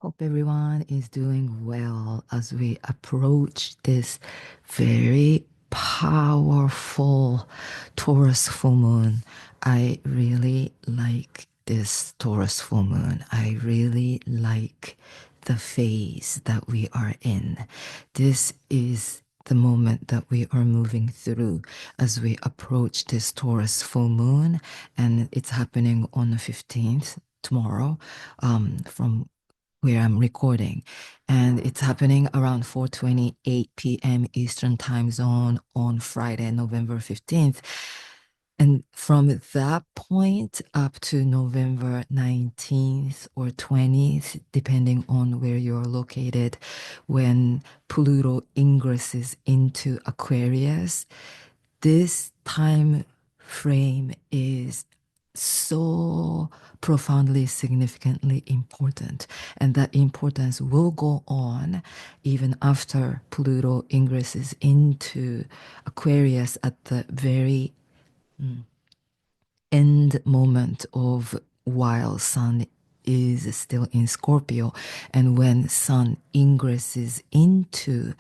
Hope everyone is doing well as we approach this very powerful Taurus full moon. I really like this Taurus full moon. I really like the phase that we are in. This is the moment that we are moving through as we approach this Taurus full moon, and it's happening on the 15th tomorrow from where I'm recording, and it's happening around 4:28 p.m. Eastern Time Zone on Friday, November 15th. And from that point up to November 19th or 20th, depending on where you're located, when Pluto ingresses into Aquarius, this time frame is so profoundly, significantly important. And that importance will go on even after Pluto ingresses into Aquarius at the very end moment of while Sun is still in Scorpio, and when Sun ingresses into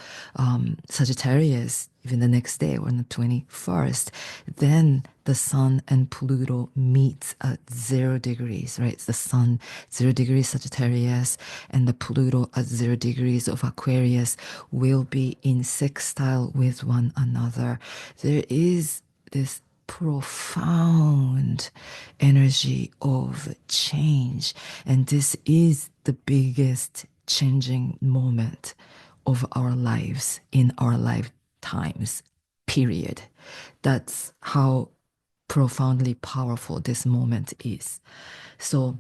Sagittarius, even the next day or on the 21st, then the Sun and Pluto meets at 0 degrees, right? It's the Sun 0 degrees Sagittarius and the Pluto at 0 degrees of Aquarius will be in sextile with one another. There is this profound energy of change. And this is the biggest changing moment of our lives in our lifetimes, period. That's how profoundly powerful this moment is. So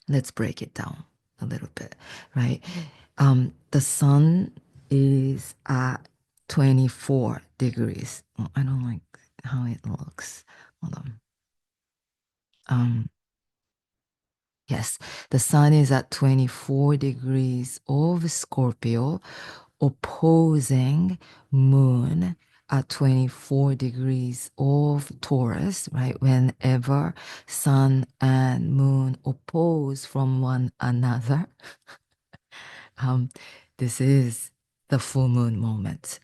let's break it down a little bit, right? The sun is at 24 degrees. Oh, I don't like how it looks. Hold on. Yes, the sun is at 24 degrees of Scorpio, opposing moon at 24 degrees of Taurus, right? Whenever sun and moon oppose from one another, um, this is the full moon moment.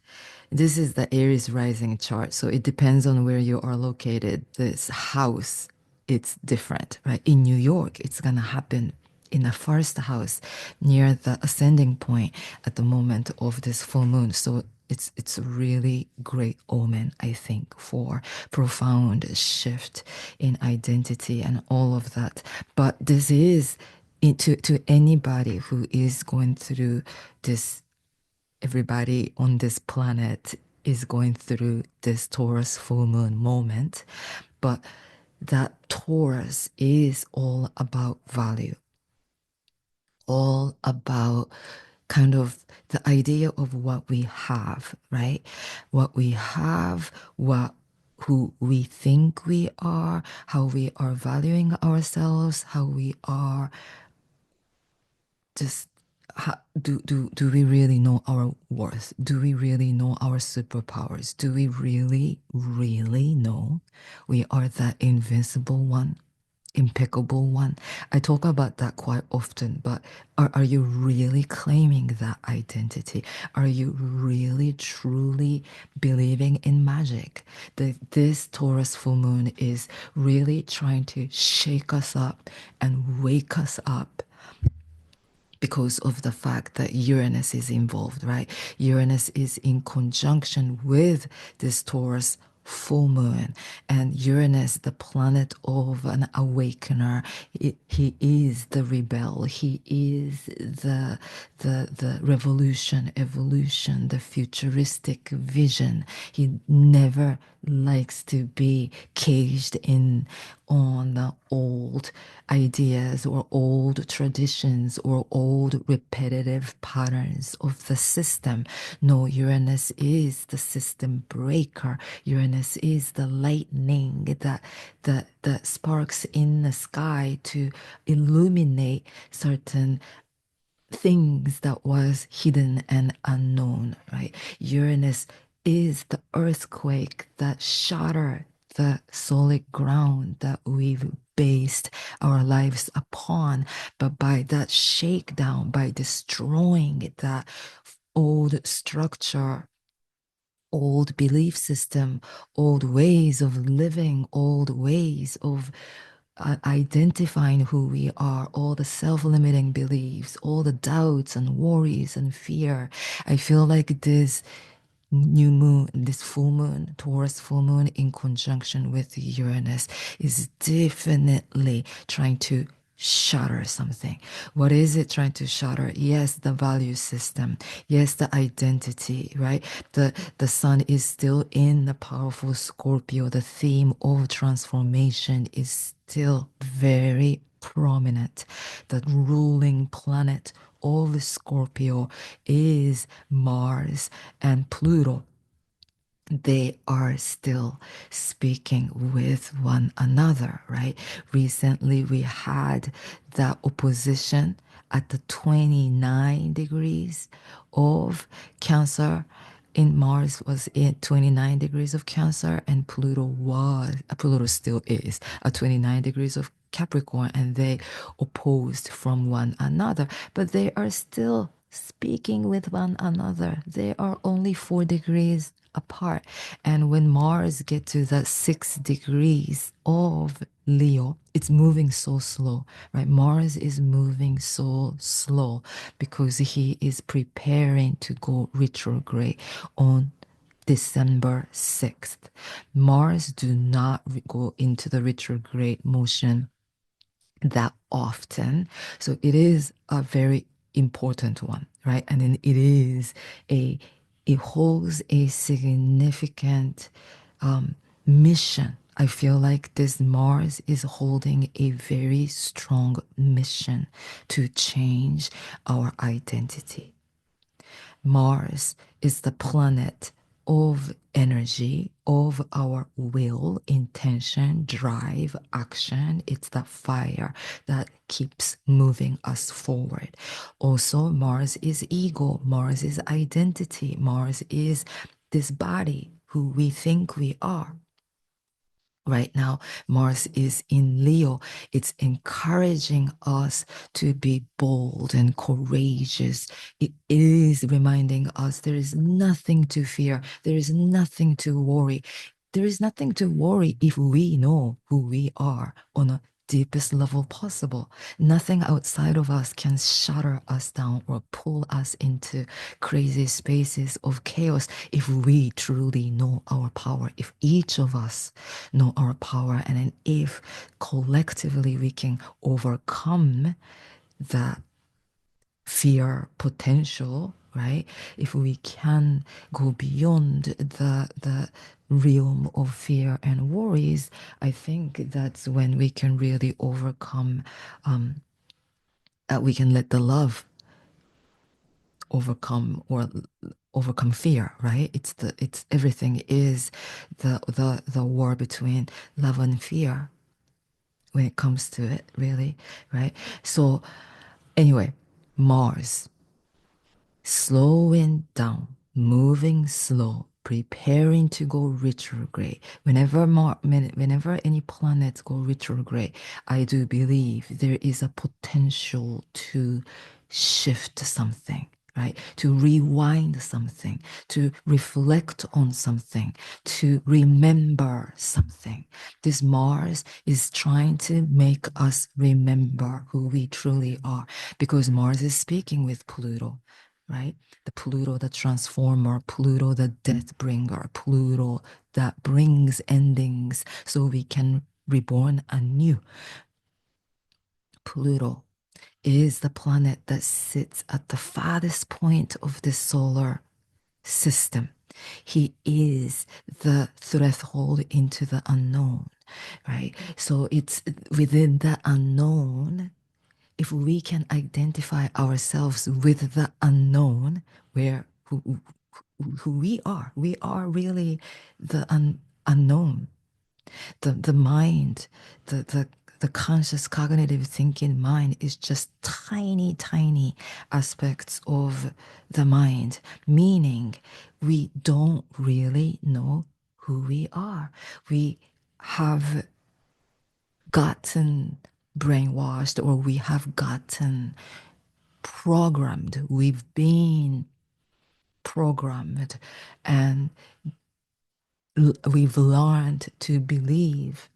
This is the Aries rising chart. So it depends on where you are located. This house, it's different, right? In New York, it's going to happen in the first house near the ascending point at the moment of this full moon. So it's a really great omen, I think, for profound shift in identity and all of that. But this is to anybody who is going through this, everybody on this planet is going through this Taurus full moon moment, but that Taurus is all about value, all about kind of the idea of what we have, right? What we have, what who we think we are, how we are valuing ourselves, how we are just do we really know our worth? Do we really know our superpowers? Do we really, really know we are that invincible one, impeccable one? I talk about that quite often, but are you really claiming that identity? Are you really, truly believing in magic? This Taurus full moon is really trying to shake us up and wake us up because of the fact that Uranus is involved, right? Uranus is in conjunction with this Taurus full moon, and Uranus, the planet of an awakener, he is the rebel, he is the revolution, evolution, the futuristic vision. He never likes to be caged in on the old ideas or old traditions or old repetitive patterns of the system. No, Uranus is the system breaker. Uranus is the lightning that sparks in the sky to illuminate certain things that was hidden and unknown, right? Uranus is the earthquake that shattered the solid ground that we've based our lives upon. But by that shakedown, by destroying that old structure, old belief system, old ways of living, old ways of identifying who we are, all the self-limiting beliefs, all the doubts and worries and fear. I feel like this new moon, this full moon, Taurus full moon in conjunction with Uranus is definitely trying to shatter something. What is it trying to shatter? Yes, the value system. Yes, the identity, right? The sun is still in the powerful Scorpio. The theme of transformation is still very prominent. The ruling planet of Scorpio is Mars and Pluto. They are still speaking with one another, right? Recently, we had the opposition at the 29 degrees of Cancer. In Mars was at 29 degrees of Cancer, and Pluto still is at 29 degrees of Capricorn, and they opposed from one another, but they are still speaking with one another. They are only 4 degrees apart. And when Mars get to the 6 degrees of Leo, it's moving so slow, right? Mars is moving so slow because he is preparing to go retrograde on December 6th. Mars do not go into the retrograde motion that often. So it is a very important one, right? And then it holds a significant mission. I feel like this Mars is holding a very strong mission to change our identity. Mars is the planet of energy, of our will, intention, drive, action. It's the fire that keeps moving us forward. Also, Mars is ego, Mars is identity, Mars is this body, who we think we are. Right now, Mars is in Leo. It's encouraging us to be bold and courageous. It is reminding us there is nothing to fear. There is nothing to worry. There is nothing to worry if we know who we are on a deepest level possible. Nothing outside of us can shatter us down or pull us into crazy spaces of chaos if we truly know our power, if each of us know our power, and then if collectively we can overcome that fear potential, right? If we can go beyond the realm of fear and worries, I think that's when we can really overcome, we can let the love overcome fear, right? It's everything is the war between love and fear when it comes to it, really, right? So anyway, Mars slowing down, moving slow, preparing to go retrograde. Whenever any planets go retrograde, I do believe there is a potential to shift something, right? To rewind something, to reflect on something, to remember something. This Mars is trying to make us remember who we truly are, because Mars is speaking with Pluto, right? The Pluto, the transformer, Pluto, the death bringer, Pluto that brings endings so we can reborn anew. Pluto is the planet that sits at the farthest point of the solar system. He is the threshold into the unknown, right? So it's within the unknown. If we can identify ourselves with the unknown, where who we are really the unknown. The mind, the conscious cognitive thinking mind is just tiny aspects of the mind, meaning we don't really know who we are. We have gotten brainwashed, or we have gotten programmed. We've been programmed, and we've learned to believe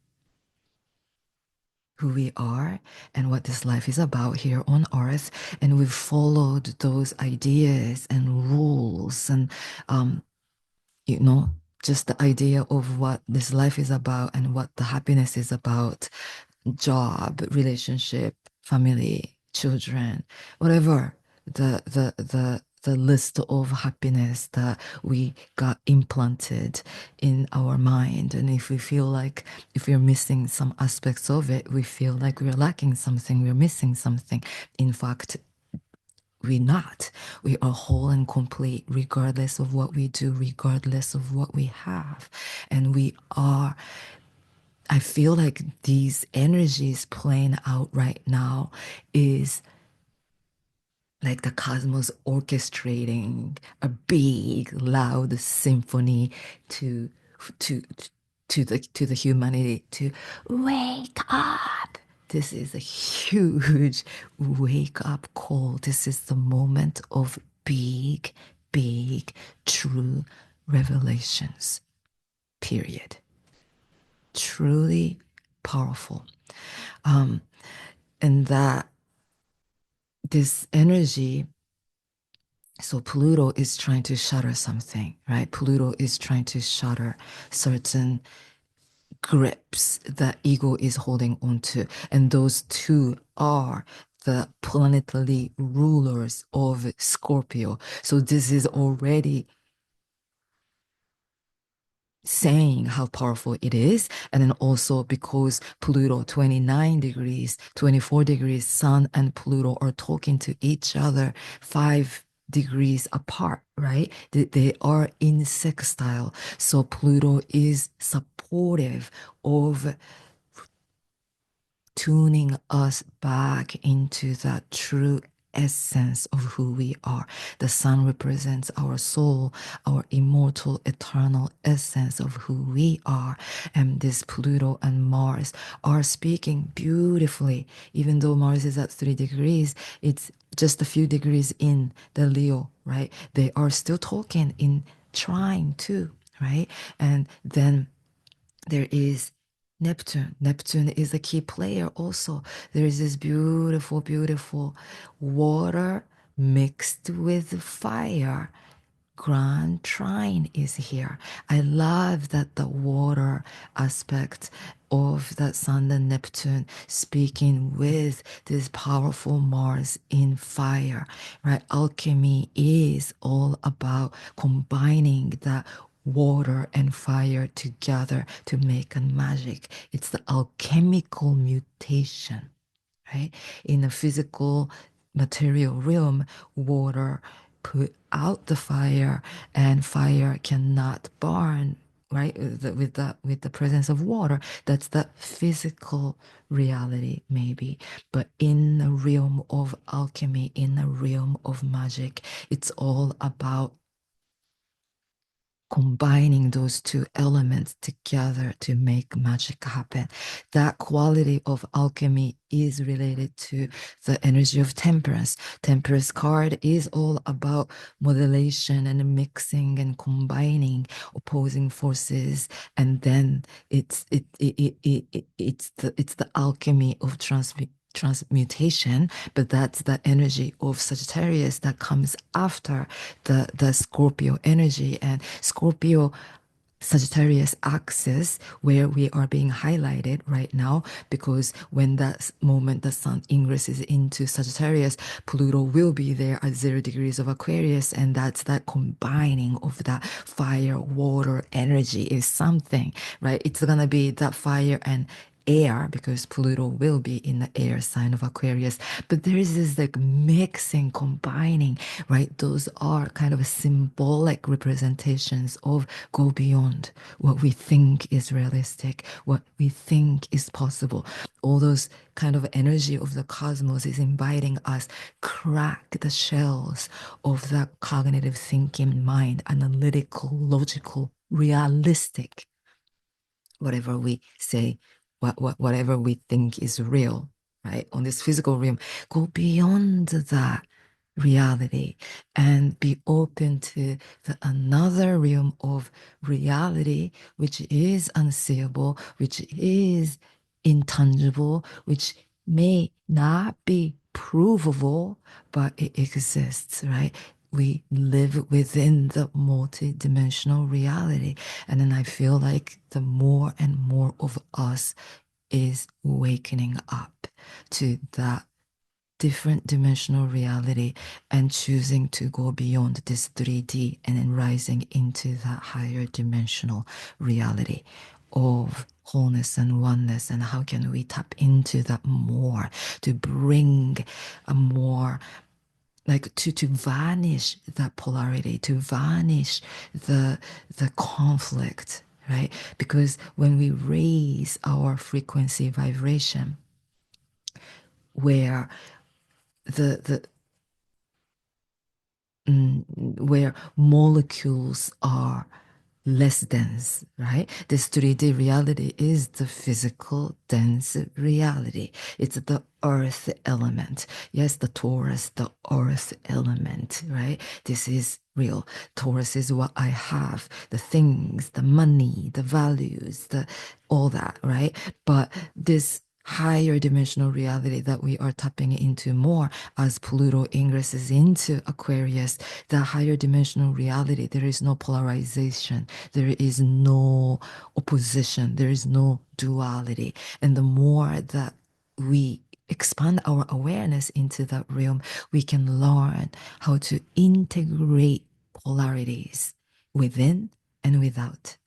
who we are and what this life is about here on earth, and we've followed those ideas and rules, and you know, just the idea of what this life is about and what the happiness is about: job, relationship, family, children, whatever the list of happiness that we got implanted in our mind. And if we feel like, if we're missing some aspects of it, we feel like we're lacking something, we're missing something. In fact, we're not. We are whole and complete, regardless of what we do, regardless of what we have. And we are, I feel like these energies playing out right now is like the cosmos orchestrating a big, loud symphony to to to the humanity to wake up. This is a huge wake up call. This is the moment of big, big, true revelations. Period. Truly powerful. Um, and that this energy, so Pluto is trying to shatter something, right? Pluto is trying to shatter certain grips that ego is holding on to. And those two are the planetary rulers of Scorpio. So this is already saying how powerful it is. And then also because Pluto 29 degrees, 24 degrees, Sun and Pluto are talking to each other 5 degrees apart, right? They are in sextile. So Pluto is supportive of tuning us back into that true essence of who we are. The sun represents our soul, our immortal, eternal essence of who we are. And this Pluto and Mars are speaking beautifully. Even though Mars is at 3 degrees, it's just a few degrees in the Leo, right? They are still talking in trine too, right? And then there is Neptune. Neptune is a key player also. There is this beautiful, beautiful water mixed with fire. Grand trine is here. I love that the water aspect of that Sun and Neptune speaking with this powerful Mars in fire, right? Alchemy is all about combining that water and fire together to make a magic. It's the alchemical mutation, right? In the physical material realm, water put out the fire, and fire cannot burn, right? With the presence of water. That's the physical reality, maybe. But in the realm of alchemy, in the realm of magic, it's all about combining those two elements together to make magic happen. That quality of alchemy is related to the energy of temperance. Temperance card is all about modulation and mixing and combining opposing forces, and then it's the alchemy of transmutation. But that's the energy of Sagittarius that comes after the Scorpio energy. And Scorpio Sagittarius axis, where we are being highlighted right now, because when that moment the sun ingresses into Sagittarius, Pluto will be there at 0 degrees of Aquarius, and that's that combining of that fire water energy is something, right? It's gonna be that fire and air, because Pluto will be in the air sign of Aquarius. But there is this like mixing, combining, right? Those are kind of symbolic representations of go beyond what we think is realistic, what we think is possible. All those kind of energy of the cosmos is inviting us crack the shells of that cognitive thinking mind, analytical, logical, realistic, whatever we say whatever we think is real, right? On this physical realm, go beyond that reality and be open to the another realm of reality, which is unseeable, which is intangible, which may not be provable, but it exists, right? We live within the multi-dimensional reality. And then I feel like the more and more of us is wakening up to that different dimensional reality and choosing to go beyond this 3D and then rising into that higher dimensional reality of wholeness and oneness. And how can we tap into that more to bring a more like to vanish that polarity, to vanish the conflict, right? Because when we raise our frequency vibration, where the where molecules are less dense, right? This 3D reality is the physical dense reality. It's the earth element. Yes, the Taurus, the earth element, right? This is real. Taurus is what I have, the things, the money, the values, the all that, right? But this higher dimensional reality that we are tapping into more as Pluto ingresses into Aquarius, the higher dimensional reality, there is no polarization, there is no opposition, there is no duality. And the more that we expand our awareness into that realm, we can learn how to integrate polarities within and without.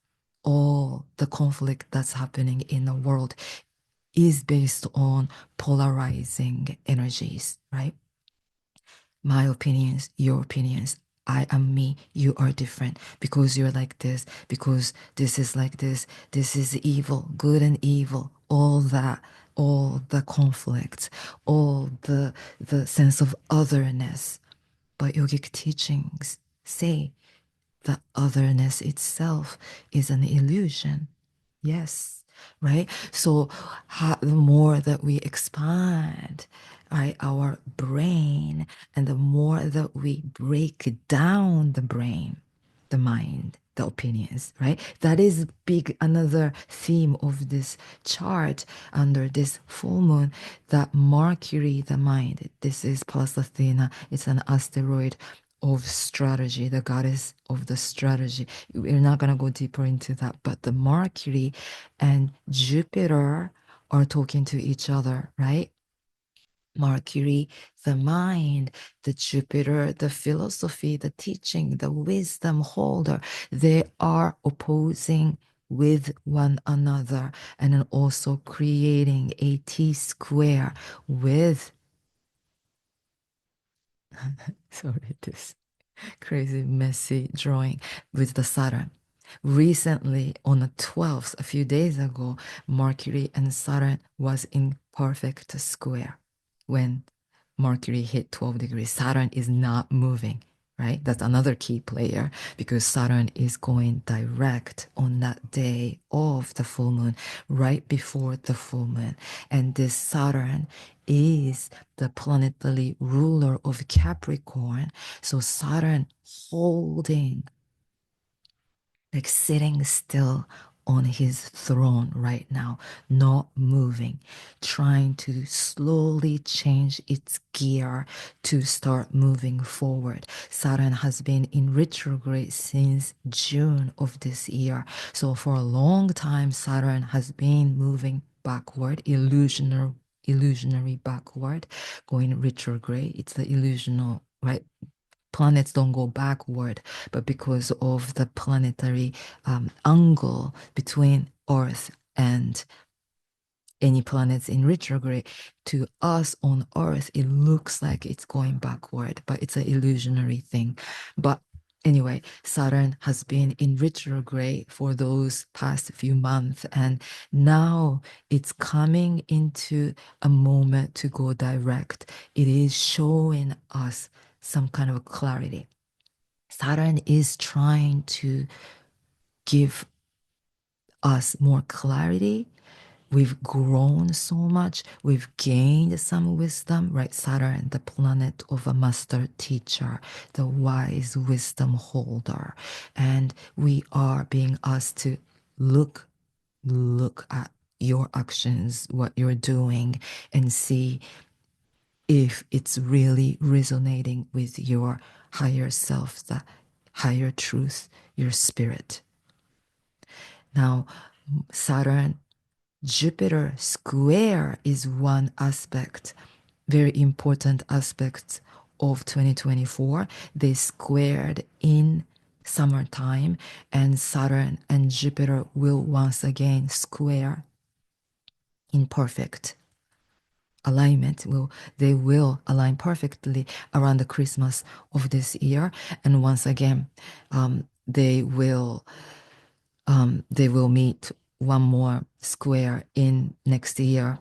All the conflict that's happening in the world is based on polarizing energies, right? My opinions, your opinions. I am me, you are different because you're like this, because this is like this is evil, good and evil, all that, all the conflicts, all the sense of otherness. But yogic teachings say the otherness itself is an illusion. Yes, right? So the more that we expand, right, our brain, and the more that we break down the brain, the mind, the opinions, right? That is big, another theme of this chart under this full moon, that Mercury, the mind, this is plus Athena, it's an asteroid of strategy, the goddess of the strategy. We're not going to go deeper into that, but the Mercury and Jupiter are talking to each other, right? Mercury, the mind, the Jupiter, the philosophy, the teaching, the wisdom holder, they are opposing with one another and then also creating a T square with, sorry, this crazy, messy drawing with the Saturn. Recently, on the 12th, a few days ago, Mercury and Saturn was in perfect square. When Mercury hit 12 degrees, Saturn is not moving, right? That's another key player because Saturn is going direct on that day of the full moon, right before the full moon. And this Saturn is the planetary ruler of Capricorn. So Saturn holding, like sitting still on his throne right now, not moving, trying to slowly change its gear to start moving forward. Saturn has been in retrograde since June of this year. So for a long time, Saturn has been moving backward, illusionary backward, going retrograde. It's the illusional, right? Planets don't go backward, but because of the planetary angle between Earth and any planets in retrograde, to us on Earth, it looks like it's going backward, but it's an illusionary thing. But anyway, Saturn has been in retrograde for those past few months, and now it's coming into a moment to go direct. It is showing us some kind of clarity. Saturn is trying to give us more clarity We've grown so much. We've gained some wisdom, right? Saturn, the planet of a master teacher, the wise wisdom holder. And we are being asked to look at your actions, what you're doing, and see if it's really resonating with your higher self, the higher truth, your spirit. Now, Saturn Jupiter square is one aspect, very important aspect of 2024. They squared in summertime, and Saturn and Jupiter will once again square in perfect alignment. They will align perfectly around the Christmas of this year, and once again, they will meet one more square in next year.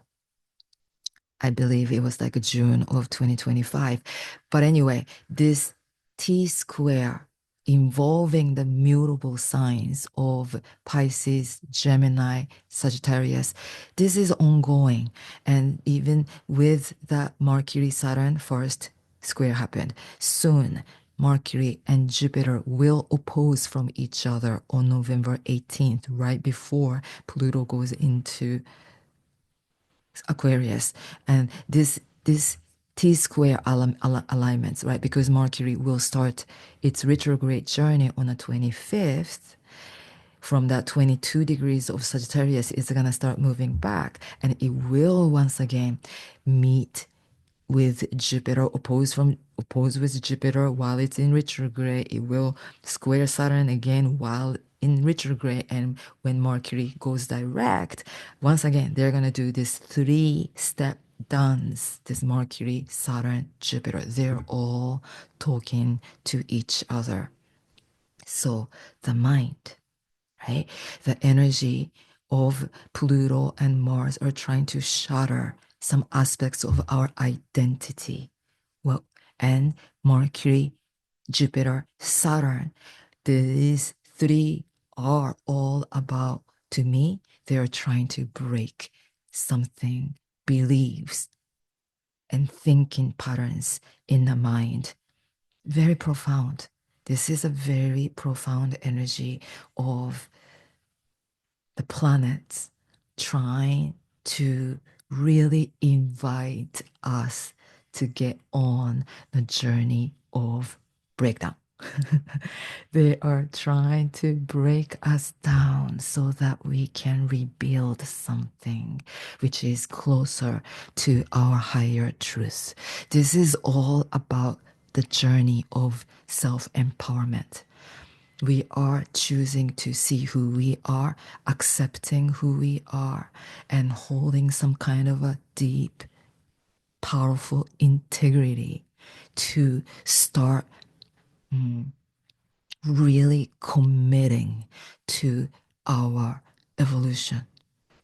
I believe it was like June of 2025. But anyway, this T square involving the mutable signs of Pisces, Gemini, Sagittarius, this is ongoing. And even with the Mercury Saturn first square happened, soon Mercury and Jupiter will oppose from each other on November 18th, right before Pluto goes into Aquarius. And this T square alignments, right? Because Mercury will start its retrograde journey on the 25th. From that 22 degrees of Sagittarius, it's gonna start moving back, and it will once again meet with Jupiter, oppose with Jupiter while it's in retrograde. It will square Saturn again while in retrograde, and when Mercury goes direct, once again they're gonna do this 3-step dance. This Mercury, Saturn, Jupiter, they're all talking to each other. So the mind, right? The energy of Pluto and Mars are trying to shatter some aspects of our identity. Well, and Mercury, Jupiter, Saturn, these three are all about, to me, they are trying to break something, beliefs, and thinking patterns in the mind. Very profound. This is a very profound energy of the planets trying to really invite us to get on the journey of breakdown. They are trying to break us down so that we can rebuild something which is closer to our higher truth. This is all about the journey of self empowerment. We are choosing to see who we are, accepting who we are, and holding some kind of a deep, powerful integrity to start really committing to our evolution,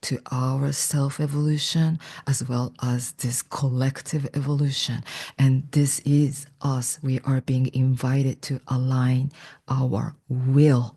to our self evolution, as well as this collective evolution. And this is us. We are being invited to align our will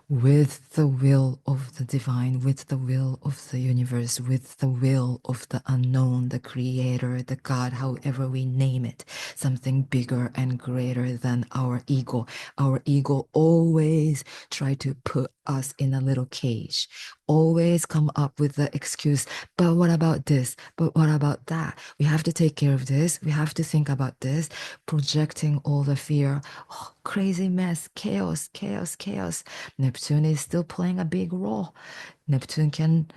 with the will of the divine, with the will of the universe, with the will of the unknown, the creator, the God, however we name it, something bigger and greater than our ego. Our ego always try to put us in a little cage, always come up with the excuse, but what about this? But what about that? We have to take care of this. We have to think about this, projecting all the fear. Oh, crazy mess, chaos, chaos, chaos. Neptune is still playing a big role. Neptune can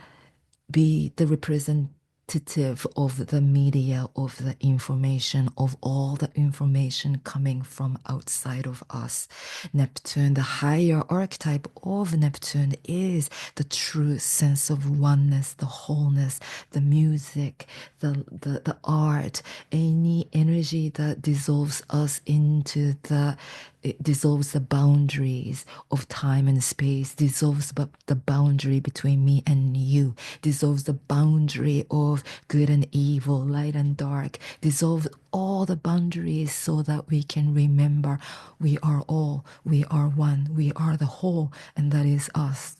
be the representative of the media, of the information, of all the information coming from outside of us. Neptune, the higher archetype of Neptune, is the true sense of oneness, the wholeness, the music, the art, any energy that dissolves us into the it dissolves the boundaries of time and space, dissolves the boundary between me and you, dissolves the boundary of good and evil, light and dark, dissolves all the boundaries so that we can remember we are all, we are one, we are the whole, and that is us.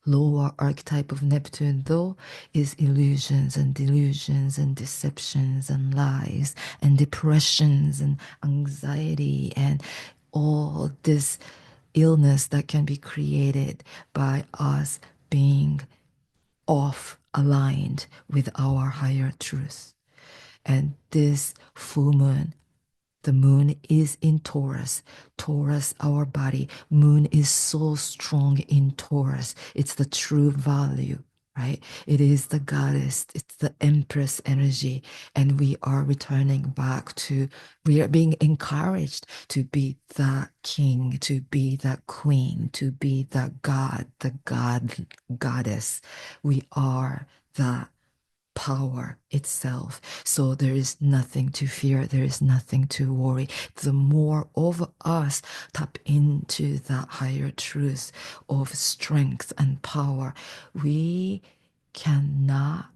lower archetype of Neptune, though, is illusions and delusions and deceptions and lies and depressions and anxiety and all this illness that can be created by us being off aligned with our higher truth. And this full moon, the moon is in Taurus. Taurus, our body. Moon is so strong in Taurus. It's the true value, right? It is the goddess. It's the empress energy. And we are returning back to, we are being encouraged to be the king, to be the queen, to be the god, goddess. We are the power itself. So there is nothing to fear, there is nothing to worry. The more of us tap into that higher truth of strength and power, we cannot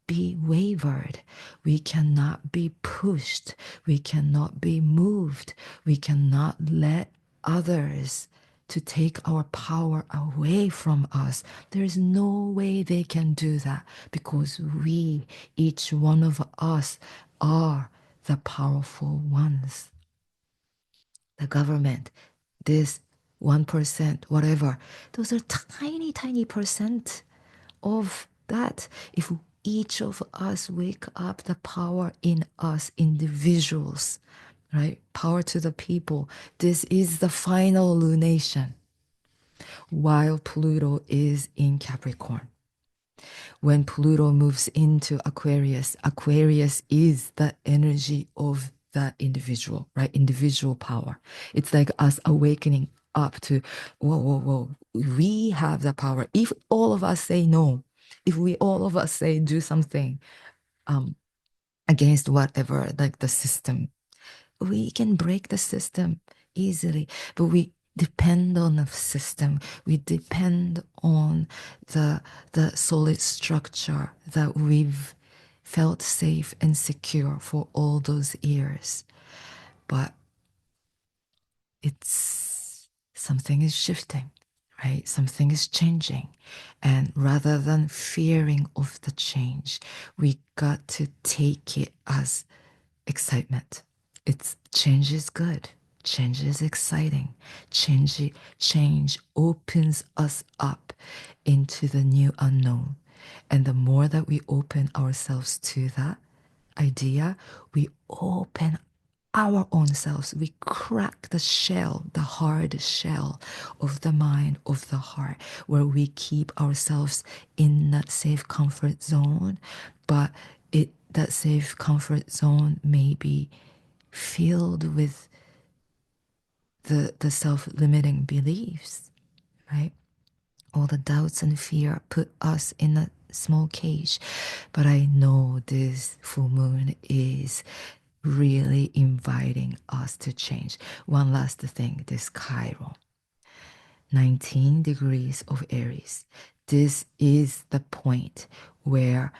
be wavered. We cannot be pushed. We cannot be moved. We cannot let others to take our power away from us. There is no way they can do that because we, each one of us, are the powerful ones. The government, this 1%, whatever, those are tiny, tiny percent of that. If each of us wake up the power in us, individuals, right? Power to the people. This is the final lunation while Pluto is in Capricorn. When Pluto moves into Aquarius, Aquarius is the energy of that individual, right? Individual power. It's like us awakening up to, whoa, whoa, whoa, we have the power. If all of us say no, if we all of us say do something um, against whatever, like the system, we can break the system easily, but we depend on the system. We depend on the solid structure that we've felt safe and secure for all those years. But it's something is shifting, right? Something is changing. And rather than fearing of the change, we got to take it as excitement. It's change is good. Change is exciting. Change opens us up into the new unknown. And the more that we open ourselves to that idea, we open our own selves. We crack the shell, the hard shell of the mind, of the heart, where we keep ourselves in that safe comfort zone. But that safe comfort zone may be filled with the self-limiting beliefs, right? All the doubts and fear put us in a small cage. But I know this full moon is really inviting us to change. One last thing, this Chiron, 19 degrees of Aries. This is the point where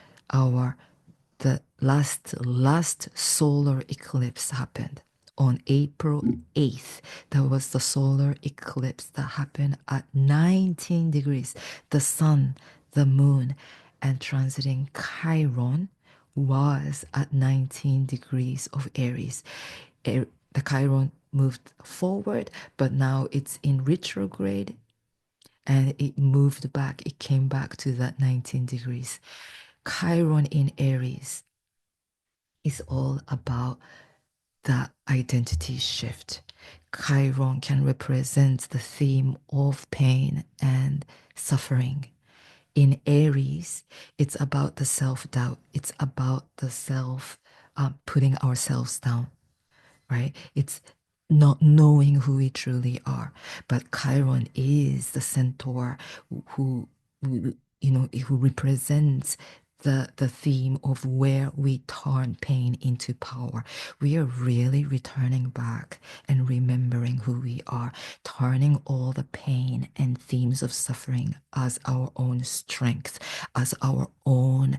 the last solar eclipse happened on April 8th. That was the solar eclipse that happened at 19 degrees. The sun, the moon, and transiting Chiron was at 19 degrees of Aries. The Chiron moved forward, but now it's in retrograde and it moved back. It came back to that 19 degrees. Chiron in Aries is all about the identity shift. Chiron can represent the theme of pain and suffering. In Aries, it's about the self doubt, it's about the self putting ourselves down, right? It's not knowing who we truly are. But Chiron is the centaur who represents the theme of where we turn pain into power. We are really returning back and remembering who we are, turning all the pain and themes of suffering as our own strength, as our own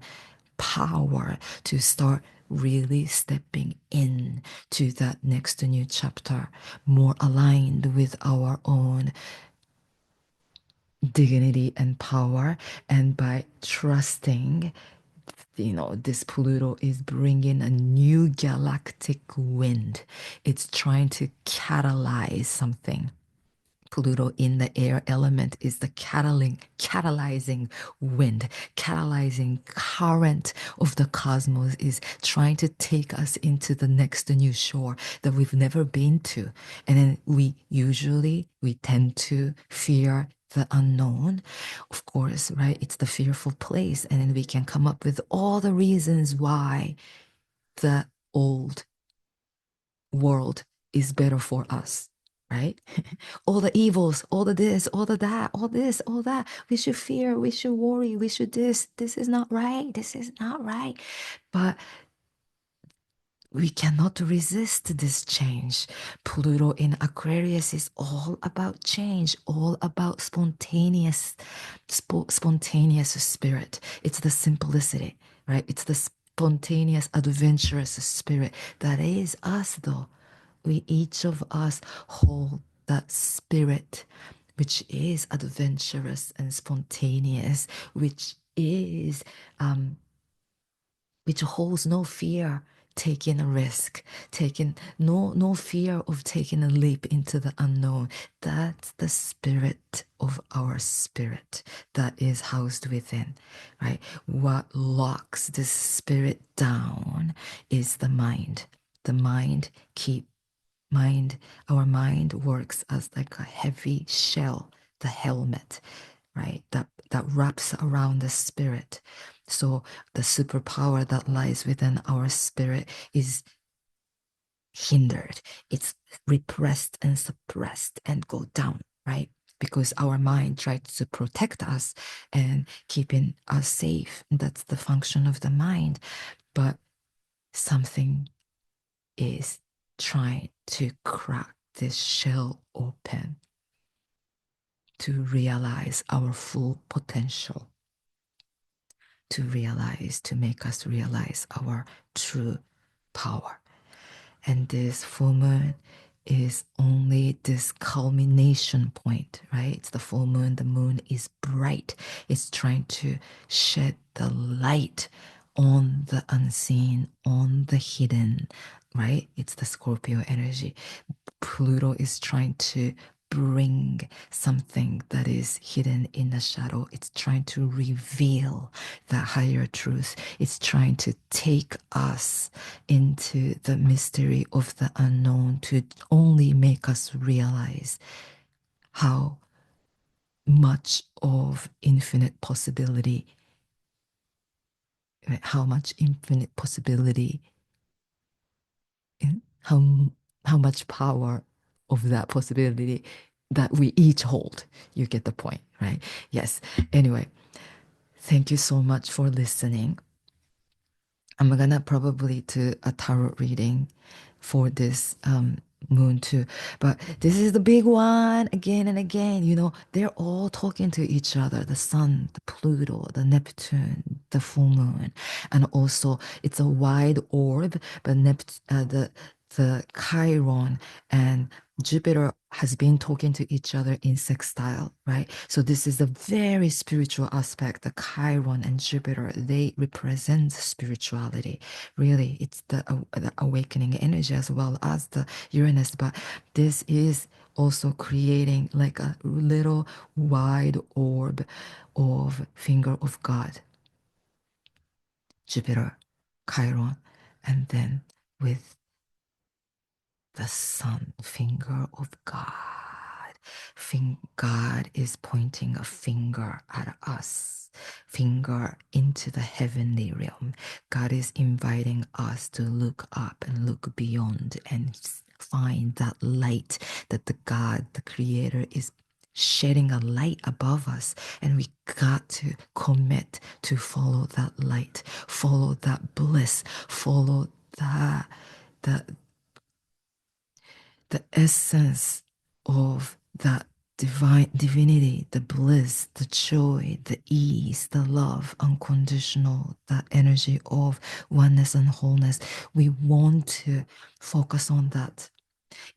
power to start really stepping in to that next new chapter, more aligned with our own dignity and power, and by trusting, this Pluto is bringing a new galactic wind. It's trying to catalyze something. Pluto in the air element is the catalyzing wind, catalyzing current of the cosmos, is trying to take us into the next new shore that we've never been to. And then we tend to fear the unknown, of course, right? It's the fearful place. And then we can come up with all the reasons why the old world is better for us, right? All the evils, all the this, all the that, all this, all that. We should fear, we should worry, we should this. This is not right. This is not right. But we cannot resist this change. Pluto in Aquarius is all about change, all about spontaneous spirit. It's the simplicity, right? It's the spontaneous, adventurous spirit that is us, though. We each of us hold that spirit, which is adventurous and spontaneous, um, which holds no fear taking a risk, taking no fear of taking a leap into the unknown. That's the spirit of our spirit that is housed within, right? What locks this spirit down is the mind. The mind, our mind works as like a heavy shell, the helmet, right? That wraps around the spirit. So the superpower that lies within our spirit is hindered. It's repressed and suppressed and go down, right? Because our mind tries to protect us and keeping us safe. That's the function of the mind. But something is trying to crack this shell open to realize our full potential, to make us realize our true power. And this full moon is only this culmination point, right? It's the full moon. The moon is bright. It's trying to shed the light on the unseen, on the hidden, right? It's the Scorpio energy. Pluto is trying to bring something that is hidden in the shadow. It's trying to reveal the higher truth. It's trying to take us into the mystery of the unknown to only make us realize how much of infinite possibility, how much infinite possibility, how how much power of that possibility that we each hold. You get the point, right? Yes. Anyway, thank you so much for listening. I'm gonna probably do a tarot reading for this moon too, but this is the big one again and again. They're all talking to each other: the sun, the Pluto, the Neptune, the full moon, and also it's a wide orb. But the Chiron and Jupiter has been talking to each other in sextile, right? So this is a very spiritual aspect. The Chiron and Jupiter, they represent spirituality. Really, it's the awakening energy as well as the Uranus. But this is also creating like a little wide orb of finger of God, Jupiter, Chiron, and then with the sun, finger of God. God is pointing a finger at us, finger into the heavenly realm. God is inviting us to look up and look beyond and find that light that the God, the Creator, is shedding a light above us, and we got to commit to follow that light, follow that bliss, follow the the essence of that divinity, the bliss, the joy, the ease, the love, unconditional, that energy of oneness and wholeness. We want to focus on that.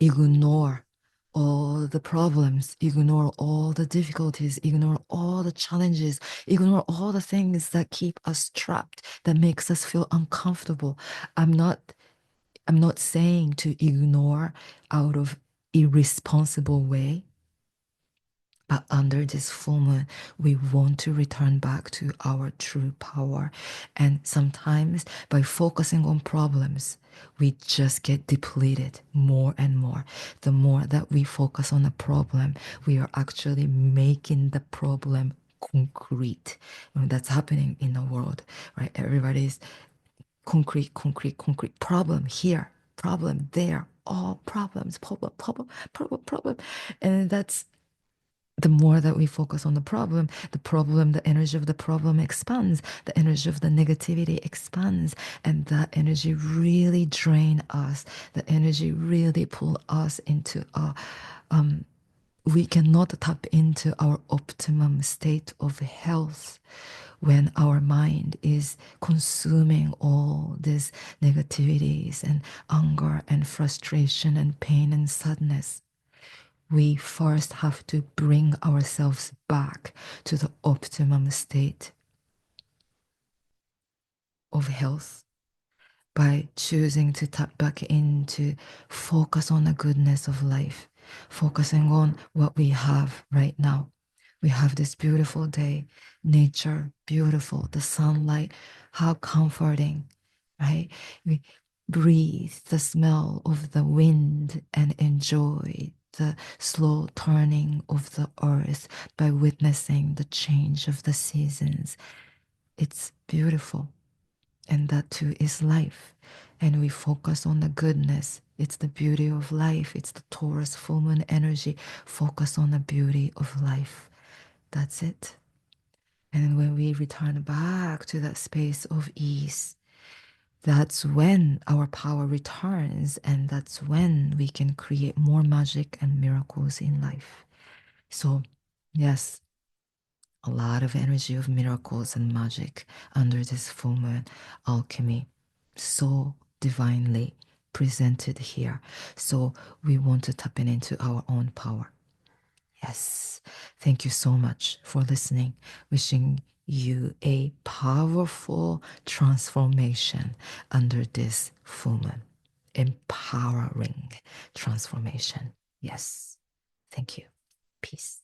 Ignore all the problems, ignore all the difficulties, ignore all the challenges, ignore all the things that keep us trapped, that makes us feel uncomfortable. I'm not saying to ignore out of irresponsible way, but under this full moon, we want to return back to our true power. And sometimes by focusing on problems, we just get depleted more and more. The more that we focus on a problem, we are actually making the problem concrete. And that's happening in the world, right? Everybody's concrete, concrete, concrete. Problem here, problem there, all problems, problem, problem, problem, problem. And that's the more that we focus on the problem, the energy of the problem expands, the energy of the negativity expands, and that energy really drain us. The energy really pull us into we cannot tap into our optimum state of health when our mind is consuming all these negativities and anger and frustration and pain and sadness. We first have to bring ourselves back to the optimum state of health by choosing to tap back into focus on the goodness of life, focusing on what we have right now. We have this beautiful day, nature, beautiful, the sunlight, how comforting, right? We breathe the smell of the wind and enjoy the slow turning of the earth by witnessing the change of the seasons. It's beautiful. And that too is life. And we focus on the goodness. It's the beauty of life. It's the Taurus full moon energy. Focus on the beauty of life. That's it. And when we return back to that space of ease, that's when our power returns, and that's when we can create more magic and miracles in life. So, yes, a lot of energy of miracles and magic under this full moon alchemy. So divinely presented here. So we want to tap into our own power. Yes. Thank you so much for listening. Wishing you a powerful transformation under this full moon. Empowering transformation. Yes. Thank you. Peace.